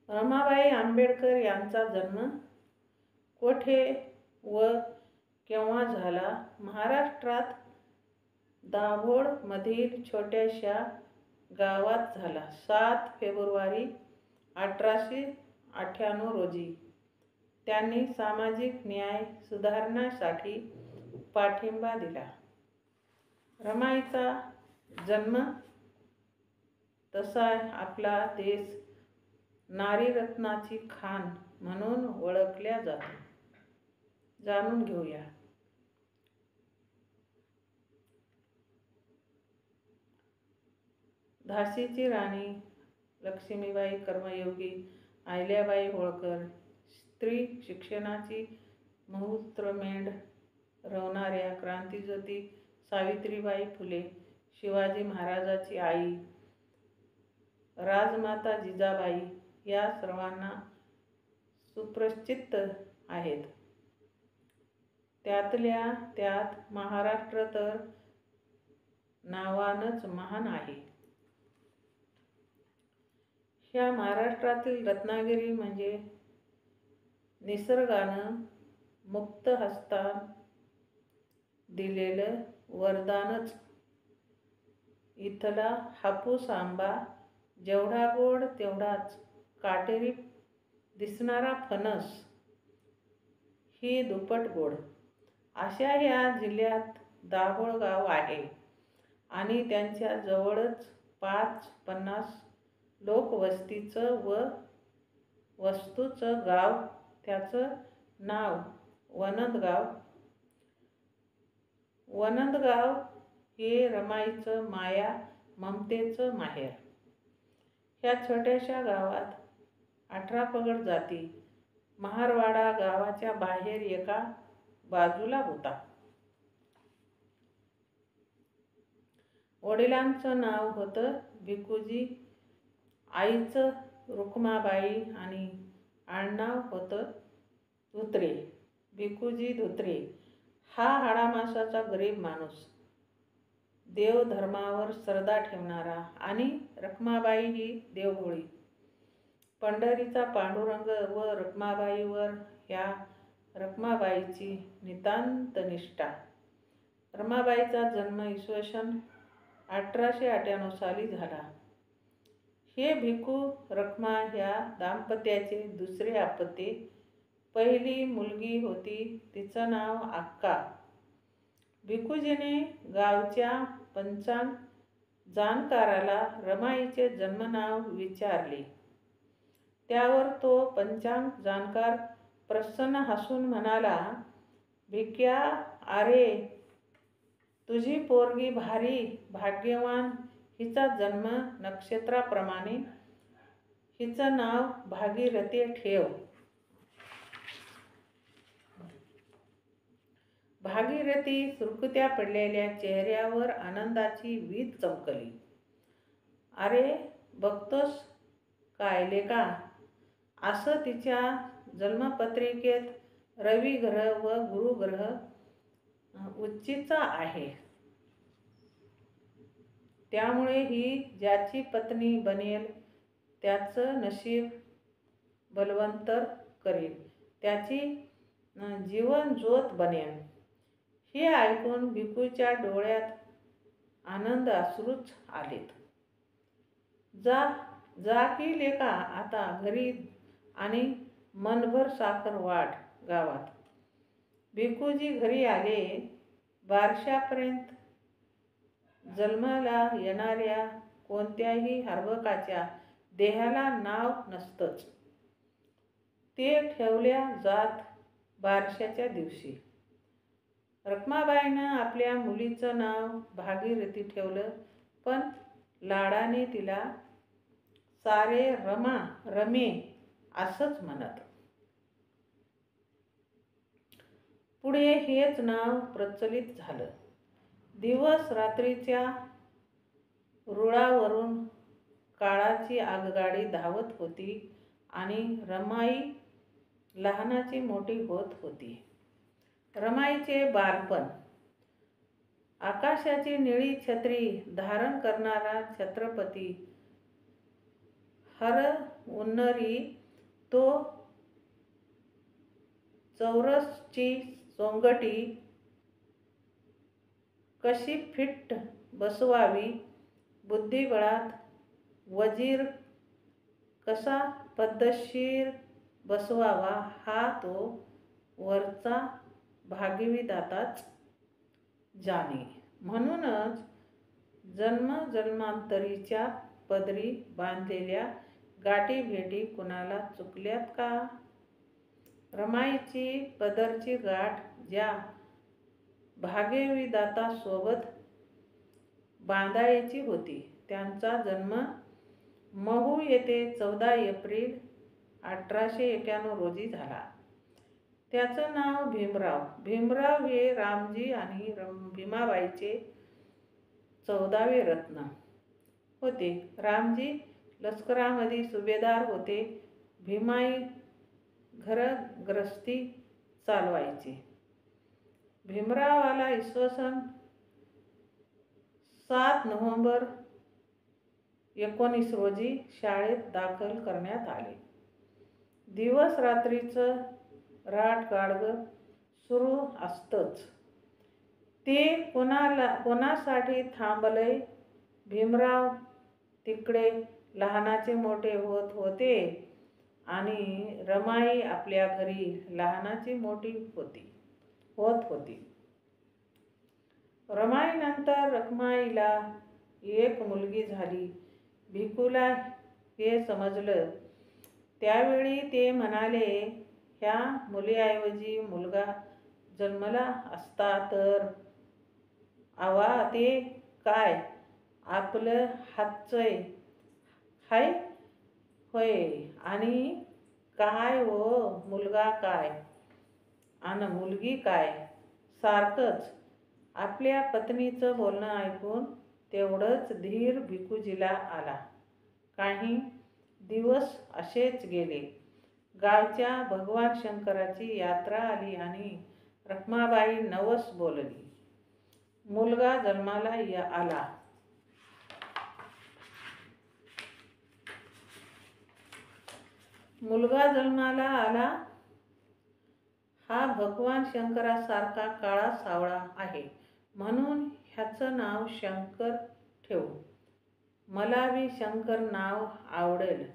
रमाबाई आंबेडकर यांचा जन्म कोठे व केव्हा झाला? महाराष्ट्रात दाभोळमधील छोट्याशा गावात झाला. 7 फेब्रुवारी 1898 रोजी. त्यांनी सामाजिक न्याय सुधारण्यासाठी पाठिंबा दिला. रमाईचा जन्म तसा आपला देश नारीरत्नाची खाण म्हणून ओळखल्या जातो. जाणून घेऊया. झाशीची राणी लक्ष्मीबाई, कर्मयोगी अहिल्याबाई होळकर, स्त्री शिक्षणाची मुहूर्तमेढ रोवणाऱ्या क्रांतिज्योती सावित्रीबाई फुले, शिवाजी महाराजांची आई राजमाता जिजाबाई या सर्वांना सुप्रसिद्ध आहेत. त्यातल्या त्यात महाराष्ट्र तर नावानच महान आहे. ह्या महाराष्ट्रातील रत्नागिरी म्हणजे निसर्गानं मुक्त हस्तान दिलेलं वरदानच. इथला हापूस आंबा जेवढा गोड तेवढाच काटेरी दिसणारा फणस ही दुप्पट गोड. अशा ह्या जिल्ह्यात दाभोळ गाव आहे आणि त्यांच्या जवळच 50 लोकवस्तीचं व वस्तूचं गाव. त्याचं नाव वनंदगाव. वनंदगाव हे रमाईचं माया ममतेचं माहेर. ह्या छोट्याशा गावात 18 पगड जाती. महारवाडा गावाच्या बाहेर एका बाजूला होता. वडिलांचं नाव होतं भिकूजी, आईचं रुक्माबाई आणि आडनाव होतं धोत्रे. भिकूजी धोत्रे हा हाडामासाचा गरीब माणूस, देवधर्मावर श्रद्धा ठेवणारा, आणि रखमाबाई ही देवभोळी. पंढरीचा पांडुरंग व रखमाबाईवर ह्या रखमाबाईची नितांत निष्ठा. रमाबाईचा जन्म इसवी 1898 साली झाला. हे भिकू रखमा ह्या दाम्पत्याचे दुसरे अपत्य. पहिली मुलगी होती, तिचं नाव अक्का. भिकूजीने गावच्या पंचांग जाणकाराला रमाईचे जन्मनाव विचारले. त्यावर तो पंचांग जाणकार प्रसन्न हसून म्हणाला, भिक्या, अरे तुझी पोरगी भारी भाग्यवान. हिचा जन्म नक्षत्राप्रमाणे. हिचं नाव भागीरथी ठेव. भागीरथी सुरकुत्या पडलेल्या चेहऱ्यावर आनंदाची वीज चमकली. अरे बघतोस काय लेका, असं तिच्या जन्मपत्रिकेत रवी ग्रह व गुरु ग्रह उच्चीचा आहे. त्यामुळे ही ज्याची पत्नी बनेल त्याचं नशीब बलवंतर करेल, त्याची जीवन ज्योत बनेल. हे ऐकून भिकूच्या डोळ्यात आनंद अश्रूच आलेत. जा की लेका आता घरी आणि मनभर साखर वाट गावात. भिकूजी घरी आले. बारशापर्यंत जन्माला येणाऱ्या कोणत्याही अर्भकाच्या देहाला नाव नसतंच. ते ठेवल्या जात बारशाच्या दिवशी. रखमाबाईनं आपल्या मुलीचं नाव भागीरथी ठेवलं, पण लाडाने तिला सारे रमे असंच म्हणत. पुढे हेच नाव प्रचलित झालं. दिवस रात्रीच्या रुळावरून काळाची आगगाडी धावत होती आणि रमाई लहानाची मोठी होत होती. रमाईचे बालपण. आकाशाची निळी छत्री धारण करणारा छत्रपती हर उन्नरी तो चौरसची सोंगटी कशी फिट बसवावी, बुद्धिबळात वजीर कसा पद्धतशीर बसवावा, हा तो वरचा भागविधाताच जाणे. म्हणूनच जन्मजन्मांतरीच्या पदरी बांधलेल्या गाठीभेटी कुणाला चुकल्यात का? रमाईची पदरची गाठ ज्या भाग्यविधातासोबत बांधायची होती, त्यांचा जन्म महू येथे 14 एप्रिल 1891 रोजी झाला. त्याचं नाव भीमराव. भीमराव हे रामजी आणि भीमाबाईचे 14वे रत्न होते. रामजी लष्करामध्ये सुभेदार होते. भीमाई घरगृहस्थी चालवायची. भीमरावाला इसवीसन 7 नोव्हेंबर 19 रोजी शाळेत दाखल करण्यात आले. दिवस रात्रीचं राटगाडगं सुरू असतंच. ते कोणासाठी थांबलंय? भीमराव तिकडे लहानाचे मोठे होत होते आणि रमाई आपल्या घरी लहानाची मोठी होत होती. रमाईनंतर रखमाईला एक मुलगी झाली. भिकूला हे समजलं. त्यावेळी ते म्हणाले, ह्या मुलीऐवजी मुलगा जन्मला असता तर. आवा ते काय आपलं हातचंय हाय होय, आणि काय हो मुलगा काय आणि मुलगी काय सारखंच. आपल्या पत्नीचं बोलणं ऐकून तेवढंच धीर भिकूजीला आला. काही दिवस असेच गेले. गावच्या भगवान शंकराची यात्रा आली आणि रखमाबाई नवस बोलली. मुलगा जन्माला आला. मुलगा जन्माला आला. हा भगवान शंकरासारखा काळा सावळा आहे, म्हणून ह्याचं नाव शंकर ठेवू. मला बी शंकर नाव आवडेल.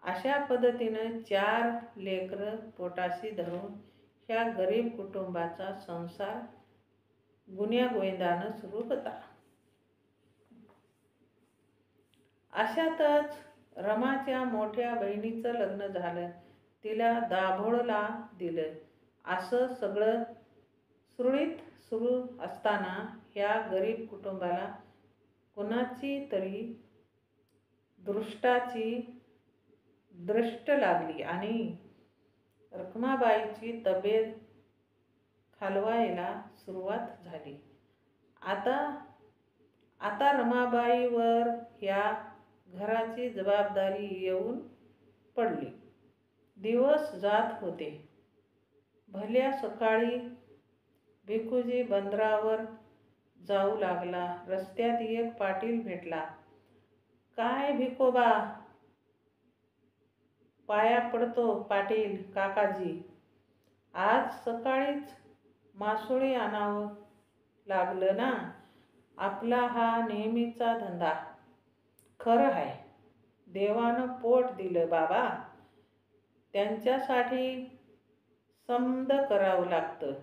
अशा पद्धतीनं 4 लेकरं पोटाशी धरून ह्या गरीब कुटुंबाचा संसार गुण्यागोविंदानं सुरू होता. अशातच रमाच्या मोठ्या बहिणीचं लग्न झालं. तिला दाभोळला दिलं. असं सगळं सुरळीत सुरू असताना ह्या गरीब कुटुंबाला कुणाची तरी दृष्ट लागली आणि रखमाबाईची तब्येत खालवायला सुरुवात झाली. आता रमाबाईवर ह्या घराची जबाबदारी येऊन पडली. दिवस जात होते. भल्या सकाळी भिकूजी बंदरावर जाऊ लागला. रस्त्यात एक पाटील भेटला. काय भिकोबा, पाया पडतो पाटील काकाजी. आज सकाळीच मासोळी आणावं लागलं ना. आपला हा नेहमीचा धंदा. खरं आहे, देवानं पोट दिलं बाबा, त्यांच्यासाठी समद करावं लागतं.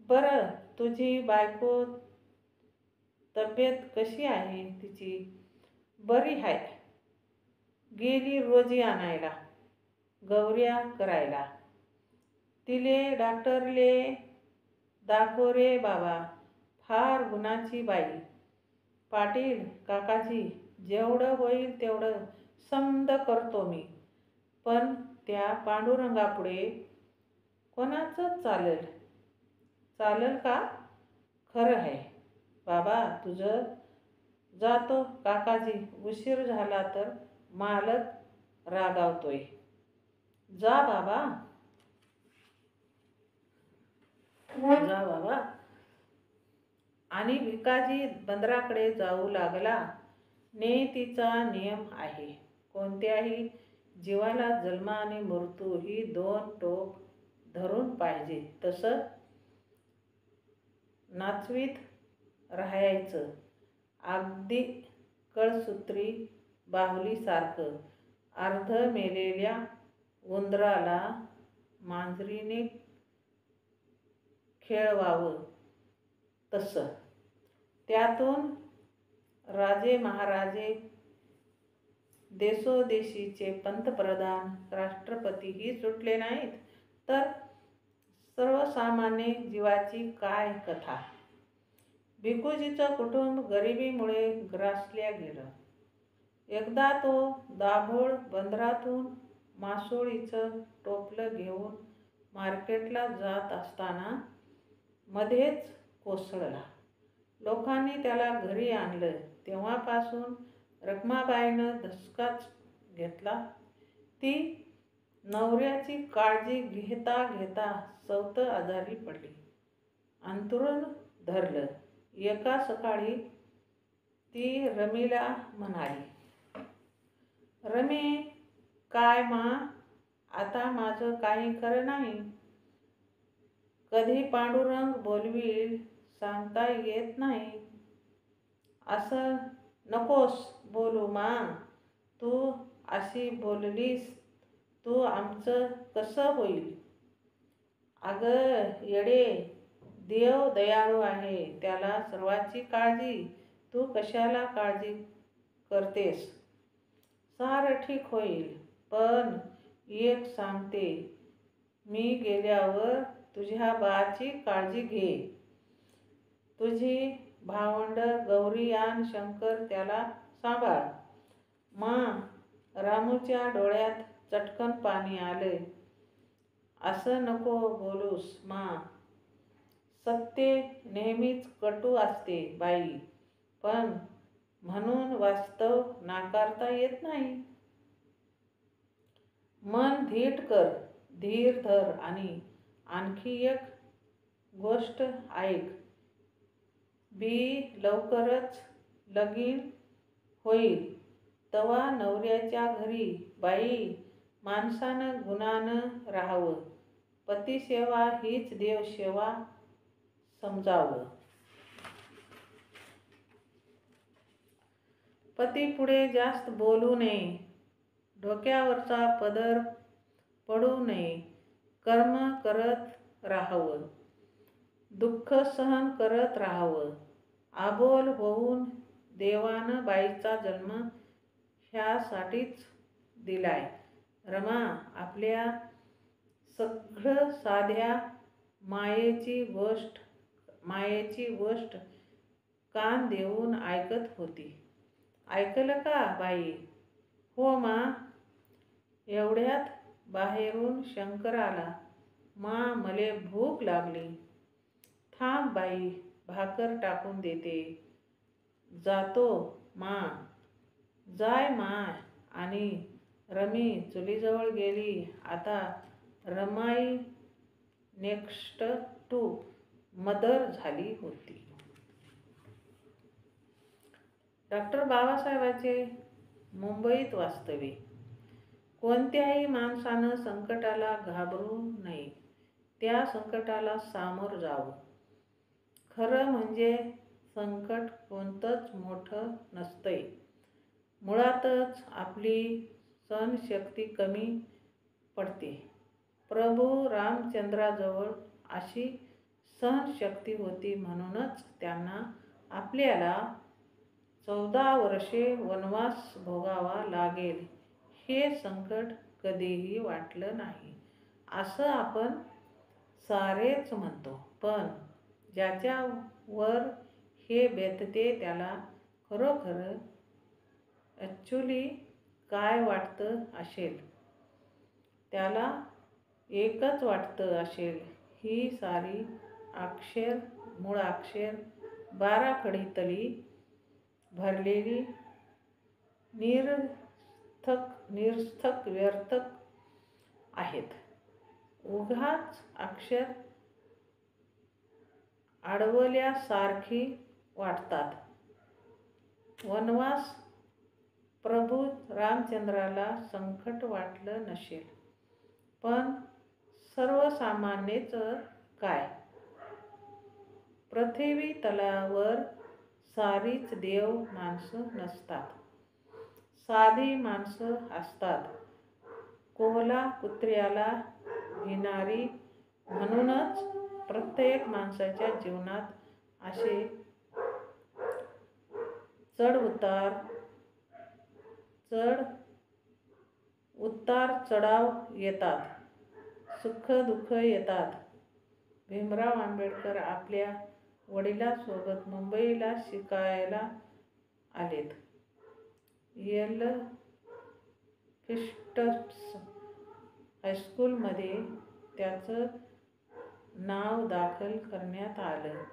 बरं, तुझी बायको तब्येत कशी आहे तिची? बरी आहे. गेली रोजी आणायला, गौऱ्या करायला. तिले डॉक्टरले दाखव रे बाबा, फार गुणाची बाई. पाटील काकाजी, जेवढं होईल तेवढं समद करतो मी, पण त्या पांडुरंगापुढे कोणाचं चालेल का? खरं आहे बाबा तुझं. जातो काकाजी, उशीर झाला तर मालक रागावतोय. जा बाबा. आणि भिकाजी बंदराकडे जाऊ लागला. नियतीचा नियम आहे, कोणत्याही जीवाला जन्म आणि मृत्यू ही दोन टोक धरून पाहिजे तसं नाचवीत राहायचं, अगदी कळसूत्री बाहुलीसारखं. अर्ध मेलेल्या उंदराला मांजरीने खेळवावं तसं. त्यातून राजे महाराजे, देशोदेशीचे पंतप्रधान, राष्ट्रपतीही सुटले नाहीत, तर सर्वसामान्य जीवाची काय कथा. भिकूजीचं कुटुंब गरिबीमुळे ग्रासल्या गेलं. एकदा तो दाभोळ बंदरातून मासोळीचं टोपलं घेऊन मार्केटला जात असताना मध्येच कोसळला. लोकांनी त्याला घरी आणलं. तेव्हापासून रखमाबाईनं धसकाच घेतला. ती नवऱ्याची काळजी घेता घेता सवत आजारी पडली. अंथरूण धरलं. एका सकाळी ती रमीला म्हणाली, रमी, काय मा, आता माझं काही खरं नाही. कधी पांडुरंग बोलवील सांगता येत नाही. असं नकोस बोलू मा. तू अशी बोललीस तू आमचं कसं होईल. अगं येडे, देव दयाळू आहे, त्याला सर्वांची काळजी. तू कशाला काळजी करतेस. सारं ठीक होईल. पण एक सांगते, मी गेल्यावर तुझ्या बाची काळजी घे. तुझी भावंड गौरी आणि शंकर त्याला सांभाळ. मा, रामूच्या डोळ्यात चटकन पाणी आलं. असं नको बोलूस मा. सत्य नेहमीच कटू असते बाई, पण म्हणून वास्तव नाकारता येत नाही. मन धीट कर, धीर धर आणि आणखी एक गोष्ट ऐक. लवकरच लगीन होईल. तवा नवऱ्याच्या घरी बाई माणसानं गुणानं राहावं. पतिसेवा हीच देवसेवा समजावं. पतीपुढे जास्त बोलू नये. डोक्यावरचा पदर पडू नये. कर्म करत राहावं. दुःख सहन करत राहावं. अबोल होऊन देवानं बाईचा जन्म ह्यासाठीच दिलाय. रमा, आपल्या सगळं साध्या मायेची गोष्ट कान देऊन ऐकत होती. ऐकलं का बाई. हो मा. एवढ्यात बाहेरून शंकर आला. मा, मले भूक लागली. थांब बाई, भाकर टाकून देते. जातो मा. जाय मा. आणि रमी चुलीजवळ गेली. आता रमाई नेक्स्ट टू मदर झाली होती. डॉक्टर बाबासाहेबांचे मुंबईत वास्तव्य. कोणत्याही माणसानं संकटाला घाबरू नये. त्या संकटाला सामोर जावं. खरं म्हणजे संकट कोणतंच मोठं नसतंय. मुळातच आपली सहनशक्ती कमी पडते. प्रभू रामचंद्राजवळ अशी सहनशक्ती होती म्हणूनच त्यांना आपल्याला 14 वर्षे वनवास भोगावा लागेल हे संकट कधीही वाटलं नाही. असं आपण सारेच म्हणतो, पण ज्याच्यावर हे बेतते त्याला खरोखर ॲक्च्युली काय वाटतं असेल. त्याला एकच वाटतं असेल, ही सारी मूळाक्षर 12 खडीतली भरलेली निरर्थक व्यर्थक आहेत. उगाच अक्षर अडवल्यासारखी वाटतात. वनवास प्रभू रामचंद्राला संकट वाटलं नसेल, पण सर्वसामान्यच काय, पृथ्वी तलावर सारीच देव माणसं नसतात, साधी माणसं असतात. कोहला कुत्र्याला भिणारी. म्हणूनच प्रत्येक माणसाच्या जीवनात असे उतार चढाव येतात, सुख दुःख येतात. भीमराव आंबेडकर आपल्या वडिलांसोबत मुंबईला शिकायला आलेत. एल. फिस्टस हायस्कूलमध्ये त्यांचं नाव दाखल करण्यात आलं.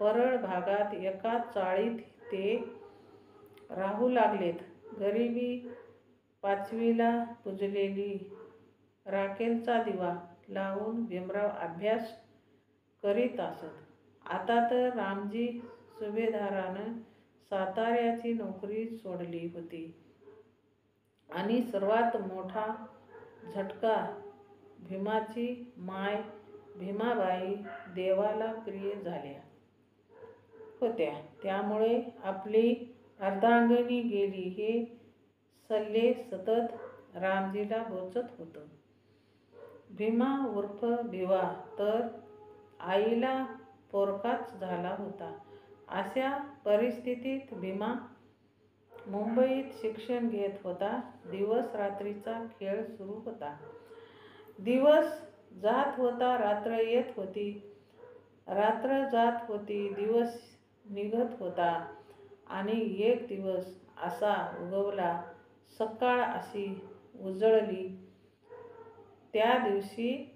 परळ भागात एका चाळीत ते राहू लागलेत. गरिबी पाचवीला पुजलेली राखेलचा दिवा लावून भीमराव अभ्यास करीत असत. आता तर रामजी सुभेदारानं साताऱ्याची नोकरी सोडली होती आणि सर्वात मोठा झटका, भीमाची माय भीमाबाई देवाला प्रिय झाल्या होत्या. त्यामुळे आपली अर्धांगिनी गेली हे सल्ले सतत रामजीला बोचत होतं. भीमा उर्फ भिवा तर आईला पोरकाच झाला होता. अशा परिस्थितीत भीमा मुंबईत शिक्षण घेत होता. दिवस रात्रीचा खेळ सुरू होता. दिवस जात होता, रात्र येत होती, रात्र जात होती, दिवस निघत होता आणि एक दिवस असा उगवला, सकाळ अशी उजळली. त्या दिवशी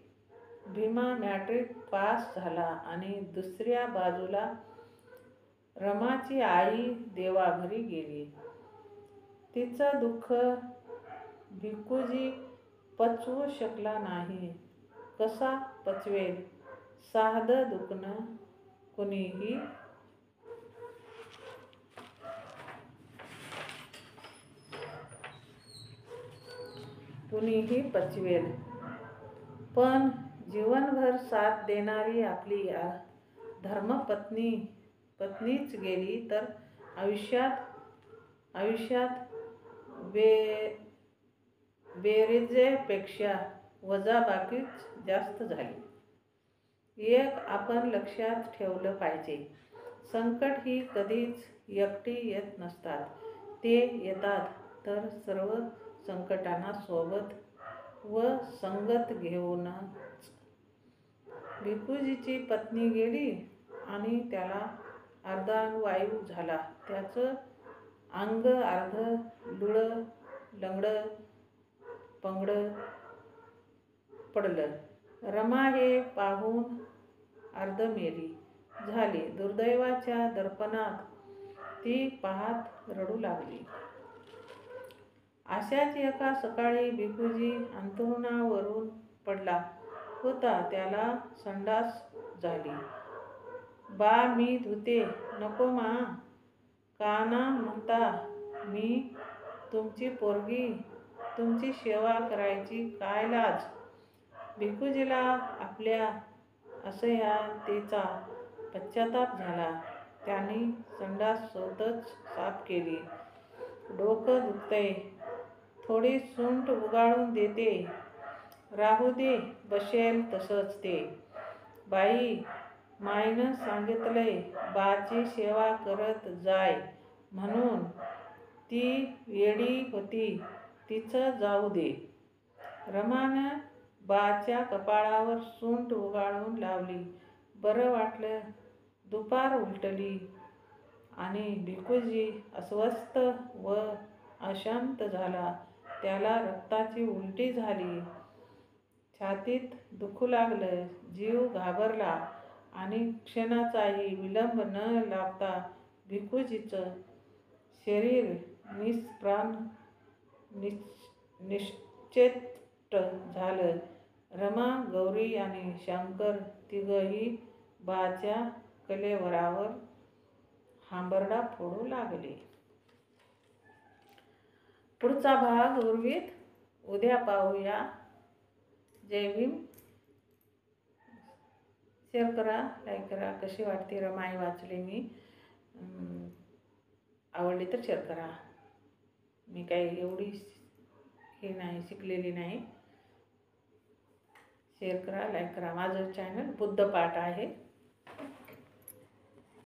भीमा मॅट्रिक पास झाला आणि दुसऱ्या बाजूला रमाची आई देवाघरी गेली. तिचं दुःख भिकूजी पचवू शकला नाही. कसा पचवेल साधं दुखणं? कुणीही पचवेल, पण जीवनभर साथ देणारी आपली धर्मपत्नीच गेली तर आयुष्यात बेरीजेपेक्षा वजाबाकीच जास्त झाली. एक आपण लक्षात ठेवलं पाहिजे, संकट ही कधीच एकटी येत नसतात. ते येतात तर सर्व संकटांना सोबत व संगत घेऊनच. भिकूजीची पत्नी गेली आणि त्याला अर्धांगवायू झाला. त्याचं अंग अर्धं लुळं लंगडं पंगडं पडलं. रमा हे पाहून अर्धमेली झाली. दुर्दैवाच्या दर्पणात ती पाहत रडू लागली. अशाच एका सकाळी भिकूजी अंथरुणावरून पडला होता. त्याला संडास झाली. बा मी धुते. नको मा. काना म्हणता. मी तुमची पोरगी, तुमची सेवा करायची काय लाज. भिकूजीला आपल्या असह्यतेचा पश्चाताप झाला. त्याने संडास स्वतःच साफ केली. डोकं दुखतंय, थोडी सूंठ उगाळून देते. राहू दे, बसेल तसंच ते. बाई, माईनं सांगितलंय बाची सेवा करत जाय म्हणून. ती वेडी होती, तिचं जाऊ दे. रमानं बाच्या कपाळावर सूंठ उगाळून लावली. बरं वाटलं. दुपार उलटली आणि भिकूजी अस्वस्थ व अशांत झाला. त्याला रक्ताची उलटी झाली. छातीत दुखू लागलं. जीव घाबरला आणि क्षणाचाही विलंब न लागता भिकूजीचं शरीर निष्प्राण निश्चेष्ट झालं. रमा, गौरी आणि शंकर तिघंही बाच्या कलेवरावर हांबरडा फोडू लागले. पुढचा भाग उर्वरित उद्या पाहूया. जय भीम. शेअर करा, लाईक करा. कशी वाटते रमाई वाचले मी, आवडली तर शेअर करा. मी काही एवढी हे नाही, शिकलेली नाही. शेअर करा, लाईक करा. माझं चॅनल बुद्ध पाठ आहे.